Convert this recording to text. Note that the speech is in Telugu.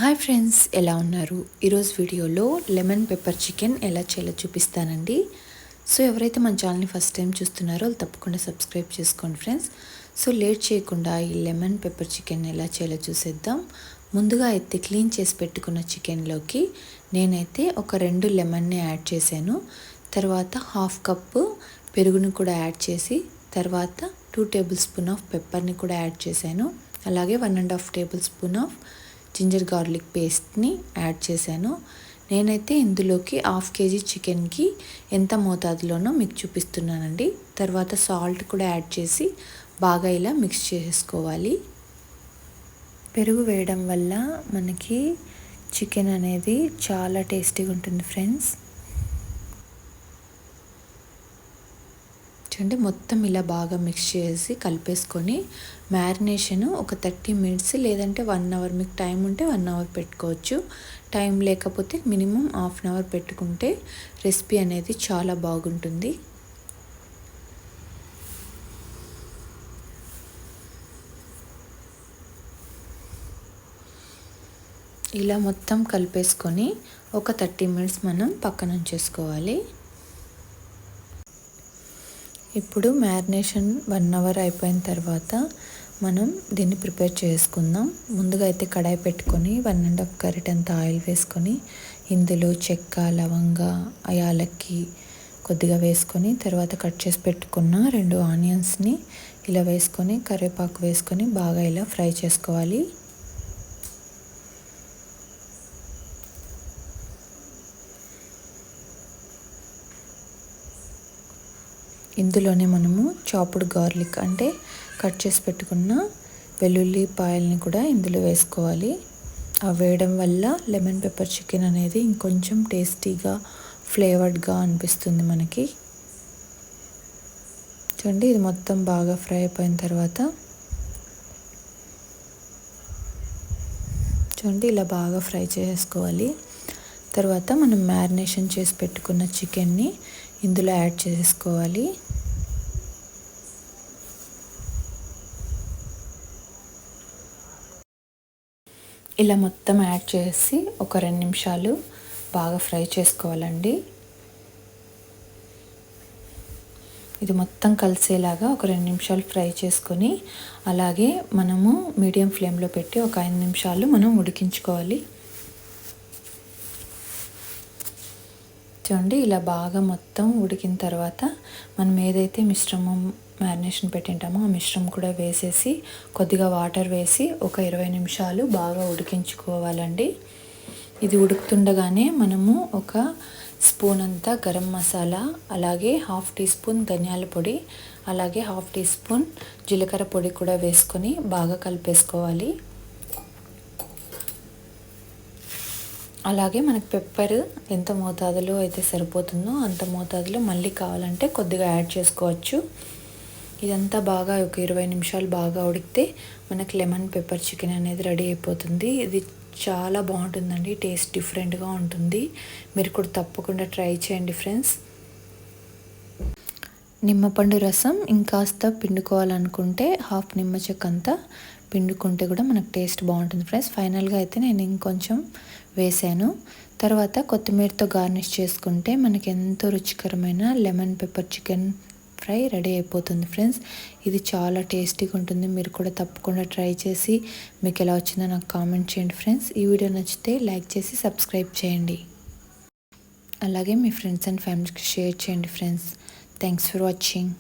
హాయ్ ఫ్రెండ్స్, ఎలా ఉన్నారు? ఈరోజు వీడియోలో లెమన్ పెప్పర్ చికెన్ ఎలా చేయాలో చూపిస్తానండి. సో ఎవరైతే మన ఛానల్ని ఫస్ట్ టైం చూస్తున్నారో వాళ్ళు తప్పకుండా సబ్స్క్రైబ్ చేసుకోండి ఫ్రెండ్స్. సో లేట్ చేయకుండా ఈ లెమన్ పెప్పర్ చికెన్ ఎలా చేయాలో చూసేద్దాం. ముందుగా అయితే క్లీన్ చేసి పెట్టుకున్న చికెన్లోకి నేనైతే ఒక 2 లెమన్ని యాడ్ చేశాను. తర్వాత హాఫ్ కప్పు పెరుగును కూడా యాడ్ చేసి, తర్వాత 2 టేబుల్ స్పూన్ ఆఫ్ పెప్పర్ని కూడా యాడ్ చేశాను. అలాగే 1.5 table spoon of ginger garlic పేస్ట్ని యాడ్ చేశాను. నేనైతే ఇందులోకి 1/2 కేజీ చికెన్కి ఎంత మోతాదులోనో మీకు చూపిస్తున్నానండి. తర్వాత సాల్ట్ కూడా యాడ్ చేసి బాగా ఇలా మిక్స్ చేసుకోవాలి. పెరుగు వేయడం వల్ల మనకి చికెన్ అనేది చాలా టేస్టీగా ఉంటుంది ఫ్రెండ్స్. చూడండి, మొత్తం ఇలా బాగా మిక్స్ చేసి కలిపేసుకొని మ్యారినేషన్ ఒక 30 మినిట్స్ లేదంటే 1 అవర్, మీకు టైం ఉంటే 1 అవర్ పెట్టుకోవచ్చు. టైం లేకపోతే మినిమం హాఫ్ అన్ అవర్ పెట్టుకుంటే రెసిపీ అనేది చాలా బాగుంటుంది. ఇలా మొత్తం కలిపేసుకొని ఒక 30 మినిట్స్ మనం పక్కన ఉంచేసుకోవాలి. ఇప్పుడు మ్యారినేషన్ 1 అవర్ అయిపోయిన తర్వాత మనం దీన్ని ప్రిపేర్ చేసుకుందాం. ముందుగా అయితే కడాయి పెట్టుకొని 1.5 గరిటెంత ఆయిల్ వేసుకొని ఇందులో చెక్క, లవంగ, యాలక్కి కొద్దిగా వేసుకొని, తర్వాత కట్ చేసి పెట్టుకున్న 2 ఆనియన్స్ని ఇలా వేసుకొని, కరివేపాకు వేసుకొని బాగా ఇలా ఫ్రై చేసుకోవాలి. ఇందులోనే మనము చాప్డ్ గార్లిక్ అంటే కట్ చేసి పెట్టుకున్న వెల్లుల్లిపాయల్ని కూడా ఇందులో వేసుకోవాలి. అవి వేయడం వల్ల లెమన్ పెప్పర్ చికెన్ అనేది ఇంకొంచెం టేస్టీగా, ఫ్లేవర్డ్గా అనిపిస్తుంది మనకి. చూడండి, ఇది మొత్తం బాగా ఫ్రై అయిపోయిన తర్వాత చూడండి ఇలా బాగా ఫ్రై చేసుకోవాలి. తర్వాత మనం మ్యారినేషన్ చేసి పెట్టుకున్న చికెన్ని ఇందులో యాడ్ చేసుకోవాలి. ఇలా మొత్తం యాడ్ చేసి ఒక 2 నిమిషాలు బాగా ఫ్రై చేసుకోవాలండి. ఇది మొత్తం కలిసేలాగా ఒక 2 నిమిషాలు ఫ్రై చేసుకొని, అలాగే మనము మీడియం ఫ్లేమ్లో పెట్టి ఒక 5 నిమిషాలు మనం ఉడికించుకోవాలి. చూడండి, ఇలా బాగా మొత్తం ఉడికిన తర్వాత మనం ఏదైతే మిశ్రమం మ్యారినేషన్ పెట్టింటామో ఆ మిశ్రమం కూడా వేసేసి కొద్దిగా వాటర్ వేసి ఒక 20 నిమిషాలు బాగా ఉడికించుకోవాలండి. ఇది ఉడుకుతుండగానే మనము ఒక స్పూన్ అంతా గరం మసాలా, అలాగే 1/2 టీ స్పూన్ ధనియాల పొడి, అలాగే 1/2 టీ స్పూన్ జీలకర్ర పొడి కూడా వేసుకొని బాగా కలిపేసుకోవాలి. అలాగే మనకు పెప్పర్ ఎంత మోతాదులో అయితే సరిపోతుందో అంత మోతాదులో మళ్ళీ కావాలంటే కొద్దిగా యాడ్ చేసుకోవచ్చు. ఇదంతా బాగా ఒక 20 నిమిషాలు బాగా ఉడికితే మనకు లెమన్ పెప్పర్ చికెన్ అనేది రెడీ అయిపోతుంది. ఇది చాలా బాగుంటుందండి, టేస్ట్ డిఫరెంట్గా ఉంటుంది. మీరు కూడా తప్పకుండా ట్రై చేయండి ఫ్రెండ్స్. నిమ్మపండు రసం ఇంకాస్త పిండుకోవాలనుకుంటే 1/2 నిమ్మ చెక్క అంతా పిండుకుంటే కూడా మనకు టేస్ట్ బాగుంటుంది ఫ్రెండ్స్. ఫైనల్గా అయితే నేను ఇంకొంచెం వేసాను. తర్వాత కొత్తిమీరతో గార్నిష్ చేసుకుంటే మనకి ఎంతో రుచికరమైన lemon pepper chicken fry ready అయిపోతుంది ఫ్రెండ్స్. ఇది చాలా టేస్టీగా ఉంటుంది. మీరు కూడా తప్పకుండా ట్రై చేసి మీకు ఎలా వచ్చిందో నాకు కామెంట్ చేయండి ఫ్రెండ్స్. ఈ వీడియో నచ్చితే లైక్ చేసి సబ్స్క్రైబ్ చేయండి. అలాగే మీ ఫ్రెండ్స్ అండ్ ఫ్యామిలీకి షేర్ చేయండి ఫ్రెండ్స్. Thanks for watching.